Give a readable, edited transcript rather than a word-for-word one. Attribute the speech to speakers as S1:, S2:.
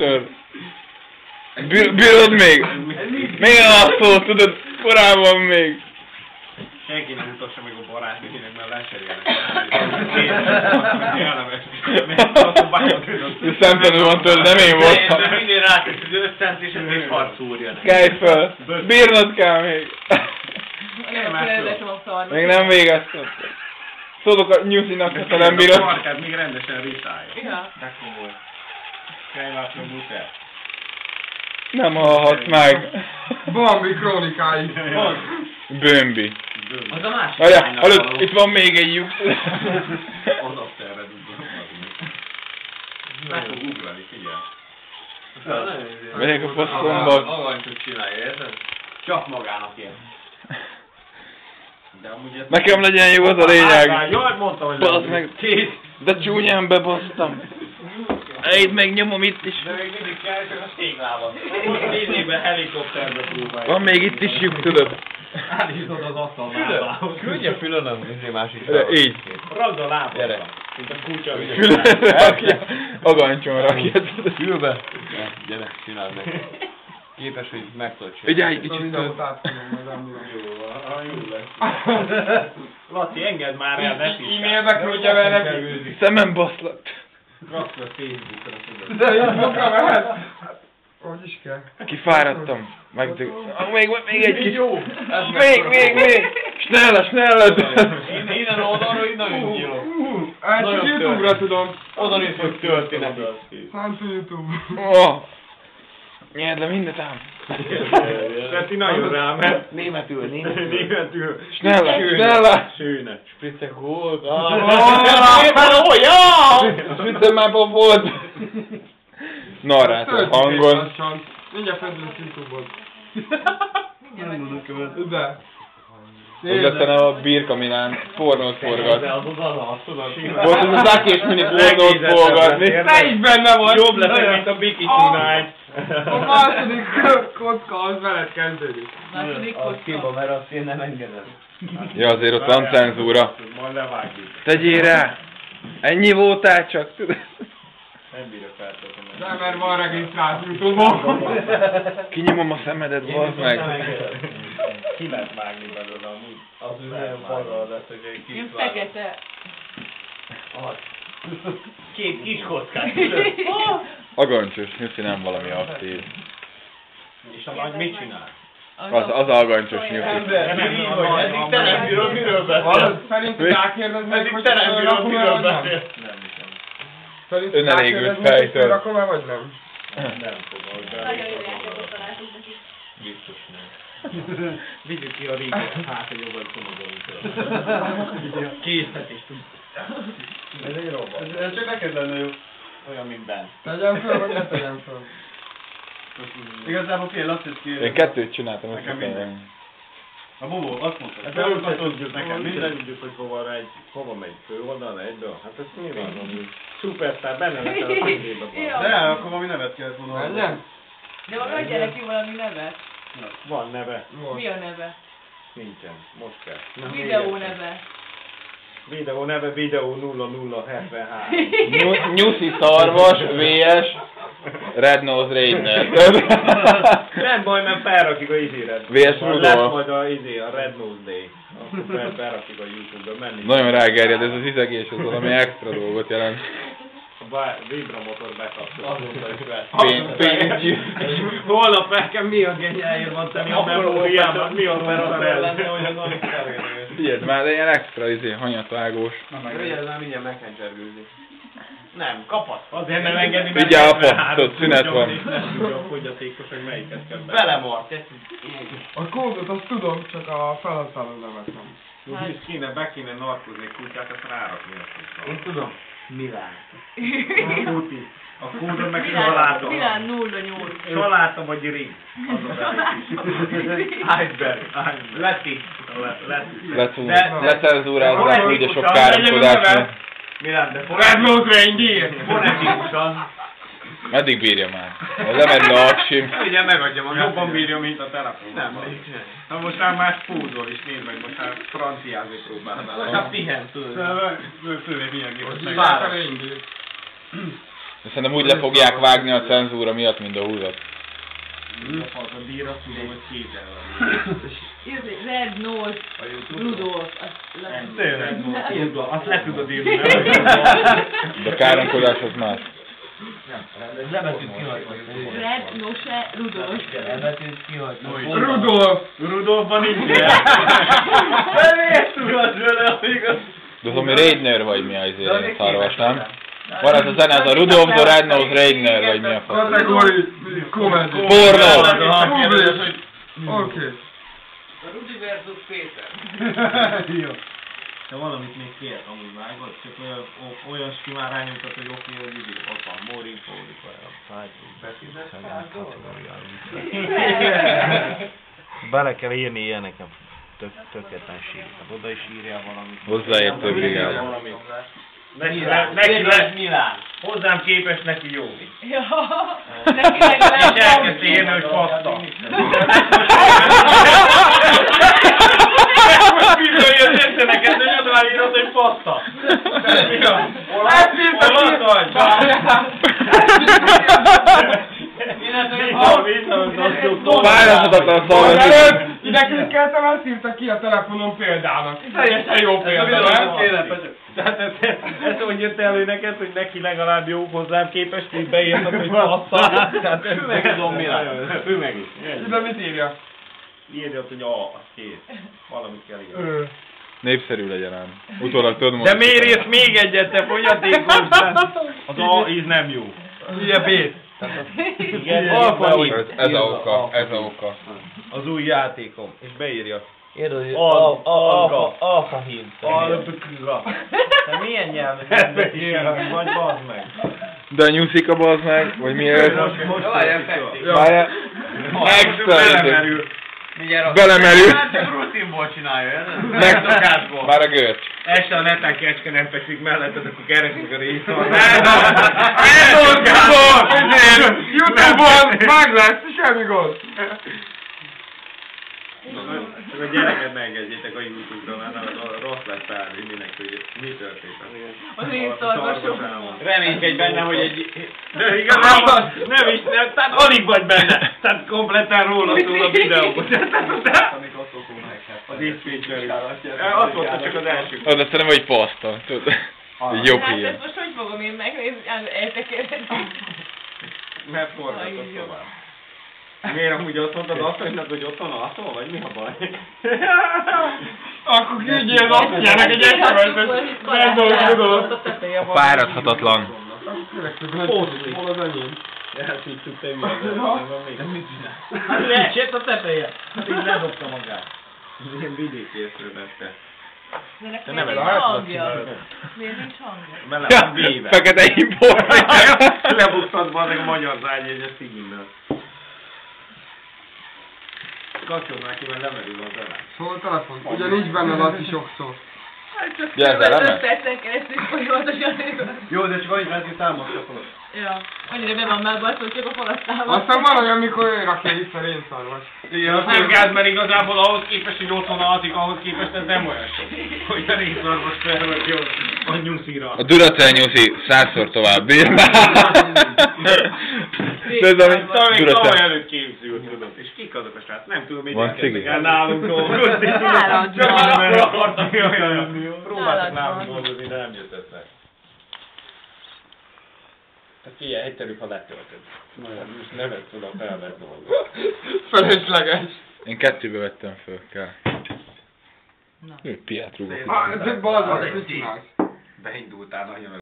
S1: Tör. Bírod még? Még a szó, tudod, korábban még.
S2: Senki nem utassa meg a barátnőjének, mert leserélnek.
S1: Szemtanul van tőle, nem én voltam.
S3: De minél rátesz az 500 és ez egy harcúrja.
S1: Kelj föl! Bírnod kell még! Még nem végeztem. Szólok a Nyuszinak, ha nem bírod.
S2: A farkát még rendesen riszálja.
S3: Ja.
S2: De komoly. Kell látni a buter.
S1: Nem hallhatsz meg.
S4: Bambi krónikái.
S1: Bömbi.
S3: Az a másik
S1: Várjál,
S3: lánynak
S1: hallod,
S3: való.
S1: itt van még egy lyuk.
S2: Az azt terved, meg fog ugrani, figyelj.
S1: Megyek a faszomba.
S3: Agancsot csinálja, érted? Csak magának ér. De amúgy ez...
S1: Nekem legyen jó az a lényeg.
S2: Jaj, mondtam, hogy
S1: Bazd meg. De csúnyán bebasztam. Itt megnyomom itt is.
S3: De még mindig kell, csak a téglában. Most 10 évben helikopterbe próbálja.
S1: Van még itt is lyuk, tudod.
S2: Állítod az asztal lábához.
S3: Küldj a fülönöm, másik.
S1: De így.
S2: Ragd a lábadra.
S3: Gyere.
S2: Mint a kulcsa.
S1: Fülre rakja. Agancson rakja.
S3: Fülbe. Gyere, csináld meg. Képes, hogy meg tudod csinálni.
S1: Vigyázz egy kicsit.
S4: Videót átfogom, majd nem
S2: Jó lesz. Laci, engedd már el, ne tisztál.
S4: E-mailbe küldje vele.
S1: Szemem baszlott.
S2: Raksz a Facebookra, tudod.
S4: De Facebookra mehet. Hogy is kell.
S1: Kifáradtam. Még egy kis.
S4: Jó.
S1: Még. Snelle.
S3: Innen oldalról így nagyon gyilok.
S4: Hát csak YouTube-ra tudom.
S3: Oda néz, hogy történet.
S4: Szánt a YouTube.
S1: Oh. Nyerd le mindent ám.
S2: Peti nagyon rá, mert
S3: Németül.
S2: németül.
S1: Snelle.
S2: Sőne.
S3: Spritzek volt.
S1: Spritzer már volt. Narrátor hangon.
S4: Mindjárt felülök YouTube-ot. De.
S1: Úgy lettem a Birka Milán pornót forgat.
S3: De az oda, tudod.
S1: Volt az a Zaki és Mini pornót forgatni.
S4: Te is benne vagy!
S2: Jobb leszek, mint a Biki Tonight.
S4: A második kocka az veled kezdődik.
S5: Második
S3: Az kiba, mert azt én nem engedem.
S1: Ja, azért ott van cenzúra.
S2: Majd levágjuk.
S1: Tegyél rá! Ennyi voltál csak, tudod?
S2: Nem bírja feltölteni.
S4: Nem, mert van regisztrált YouTube-on.
S1: Kinyomom a szemedet, bazd meg!
S2: Ki lehet vágni belőle amúgy?
S3: Az nagyon fazal lesz, hogy egy kis
S5: Ilyen fekete.
S3: Az. Két kis kockát.
S1: Agancsos, nyuszi nem valami aktív.
S2: És a nagy mit csinál?
S1: Az agancsos nyuszi.
S3: Eddig te nem bírod, miről beszél?
S4: Szerinted rákérdez meg,
S3: Eddig
S4: hogy
S3: te nem bírod, miről
S4: rakom-e, vagy nem?
S3: beszél?
S4: Szerinted
S1: Önelégült
S4: rákérdez meg, hogy
S1: fejtől.
S4: rakom-e, vagy nem?
S2: Nem fogod be.
S5: Nagyon jó játékot találtunk neki.
S2: Biztos nem. Vigyük ki a ríget, hát a jobban csomagolunk. Készítés tud. Ez egy robot.
S3: Ez csak neked lenne jó.
S2: Olyan, mint Ben.
S4: Tegyem föl, vagy ne tegyem föl?
S3: Igazából fél Laci kér.
S1: Én kettőt csináltam,
S2: Nekem
S1: össze
S2: minden.
S3: A Bobo azt mondta,
S2: Hát
S3: hogy
S2: elmutatod nekem, minden tudjuk, hogy hova megy főoldal, egyből. Hát ez nyilván van. Superstar, benne leszel a tévében.
S5: Ja.
S3: De akkor valami nevet kellett volna.
S4: Menjen?
S5: De adj neki valami nevet.
S2: Van neve?
S5: Mi a neve?
S2: Nincsen. Most kell.
S5: Videó neve.
S2: Videó neve, videó 0073.
S1: Nyuszi szarvas, VS, Red Nose Rainer.
S2: Nem baj, mert felrakjuk a izére.
S1: VS Rudolf.
S2: Lesz majd a Red Nose Day. Akkor felrakjuk a YouTube-ra menni.
S1: Nagyon rágerjed, ez az izegés, az valami extra dolgot jelent.
S2: A vibramotor bekapcsol. Azóta is
S1: Pénzgyű.
S2: Holnap nekem mi a gényáért van tenni a memóriában, mi a
S3: lenne,
S2: percel.
S3: hogy az Onyx elérő.
S1: Figyeld már, de ilyen extra hanyatvágós.
S3: Figyelj, már mindjárt meghencsörgőzni. Nem, kapasz.
S2: Azért nem engedi meg.
S1: Vigyázz, apa, tudod, szünet van.
S2: Nem tudja a fogyatékos, hogy melyiket kell be.
S3: Belemart.
S4: A kódot azt tudom, csak a felhasználó nevet nem.
S2: Be kéne narkozni egy kutyát, ezt rárakni azt
S3: Én tudom. Milán.
S2: a Kuti. A kódot meg saláta.
S5: Milán 08.
S2: Saláta vagy ring. Az az elég. Iceberg. Leti.
S1: Lecenzúrázzák úgy a sok káromkodásnak.
S3: Milán, de
S4: Red Nose Reindeer!
S3: fonetikusan.
S1: Meddig bírja már? Lemedne a aksim.
S2: Ugye megadja magát. Jobban bírja, mint a telefon.
S3: Nem, nincs.
S2: Na most már más pózol is, nézd meg, most már franciázni próbálnál.
S3: Most már pihen, tudod.
S2: Főleg milyen
S4: Vár a
S2: gépes.
S4: Reindeer.
S1: De szerintem úgy le fogják vágni a cenzúra miatt, mint a húzat.
S2: A dír azt tudom, hogy 2000
S5: Red Nose Rudolf.
S2: Tényleg, azt le tudod írni.
S1: De káromkodás az más.
S5: Red Nose Rudolf.
S2: Rudolfban nincsen. De miért tudod vele, igaz?
S1: De az ami Reidner vagy mi az izé, szarvas, nem? Van ez a zene, ez a Rudolf the Red-Nosed Reidner vagy mi a fasz.
S4: Kategóri, komedi.
S1: Pornó!
S4: Oké.
S5: Rudi versus Péter.
S4: Jó.
S2: De valamit még kért amúgy vágod, csak olyan simán rányomtad, hogy oké, hogy így ott van Móri, fordítva a szájtól beszédet. Bele kell írni ilyeneket. Tökéletlen sír. Oda is írjál valamit.
S1: Hozzáértő brigáda.
S2: Neki hozzám képes, neki jó.
S5: Ja, neki legalább
S2: És elkezdte írni, hogy faszta. Most bizony, hogy neked, hogy oda már írod, hogy faszta. Hol vagy?
S1: Fájlalhatatlan szalva.
S4: Ide klikkeltem, ezt írta ki a telefonon példának. Teljesen jó példa, nem?
S2: Tehát ezt úgy jött elő neked, hogy neki legalább jó hozzám képest, hogy beírtad, hogy faszta. Tehát ezt meg tudom mi lesz. Ő meg is.
S4: Ide mit írja?
S2: Írja, hogy az kész. Valamit kell írni.
S1: Népszerű legyen ám. Utólag tudod
S2: De
S1: mondani.
S2: miért írsz még egyet, te fogyatékos? Az A íz nem jó.
S4: Írja B-t.
S2: Igen,
S1: Ez a oka, ez a oka.
S2: az új játékom. És beírja.
S6: Érted, hogy
S2: Alga.
S6: alfa hím.
S2: Alga. Te milyen nyelven vagy bazd meg?
S1: De a nyuszika bazd meg, vagy mi ez?
S6: Várjál, fekték.
S1: Várjál. Extra.
S2: Belemerül.
S1: Belemerül.
S6: Hát csak rutinból csinálja, érted?
S1: Meg már a görcs.
S2: Este a netán kecske nem fekszik melletted, akkor keresd meg a részt.
S4: YouTube-on meg lesz, semmi gond.
S2: Csak a gyereket ne engedjétek a YouTube-ra, mert nem rossz lesz felvinni neki, hogy mi történt.
S5: Az résztorvosok.
S6: Reménykedj benne, hogy egy...
S2: De igazából nem is, tehát alig vagy benne. Tehát kompletten róla szól a videó. Az itt feature. Azt mondta csak az első.
S1: Az azt nem, hogy paszta. Tudod? Így jobb
S5: Hát
S1: ilyen.
S5: ezt most hogy fogom én megnézni? Eltekered.
S2: Mert forgatott tovább. Miért amúgy azt mondtad asszonynak, hogy ott van alszol, vagy mi a baj?
S4: Akkor küldjél azt mondjának egy SMS-et. Megdolgozod.
S1: Fáradhatatlan.
S4: Hol az enyém?
S2: Elszítjük te üveget. Mit csinál? Hát leesett a teteje. Hát így ledobta magát. Ilyen vidékészről vette.
S5: De nekem
S2: Te nem
S5: nincs
S2: ez
S5: hangja. Miért nincs hangja?
S2: Mert le van véve.
S1: Fekete import.
S2: Lebuktad be a magyar zágyjegyet Sziginnel. Kapcsolod ki, mert lemerül az elem.
S4: Szóval a telefon. Ugye nincs benne Laci sokszor.
S1: Jelzel, nem?
S5: 5 percen keresztül folyamatosan.
S2: Jó, de csak annyit lehet, hogy támasztatok.
S5: Ja, annyira be van már baszol, csak a falasztával.
S4: Aztán van olyan, mikor ő rakja vissza rénszarvas.
S2: Igen, az nem gáz, mert igazából ahhoz képest, hogy otthon alszik, ahhoz képest ez nem olyan sok. Hogy a részarvas felrakja a nyuszira.
S1: A Duracell nyuszi 100-szor tovább bír. De ez ami
S2: Talán még tavaly
S1: Duracell.
S2: előtt készült, tudod. És kik azok a srác? Nem tudom, mit
S1: Van
S2: elkezdtek
S1: cigi?
S2: el nálunk dolgozni.
S5: Nálad
S2: Csak
S5: van.
S2: már akkor akartak, jaj. Próbáltak
S5: Nálad
S2: nálunk
S5: van.
S2: dolgozni, de nem jött össze. Tehát figyelj, egyszerűbb, ha letöltöd. Most nem ezt tudom felvett dolgot.
S4: Felesleges.
S1: Én 2-be vettem föl, kell.
S5: Na.
S1: Ő piát rúgok.
S4: Ez egy balazar, mit csinálsz?
S6: Beindultál nagyon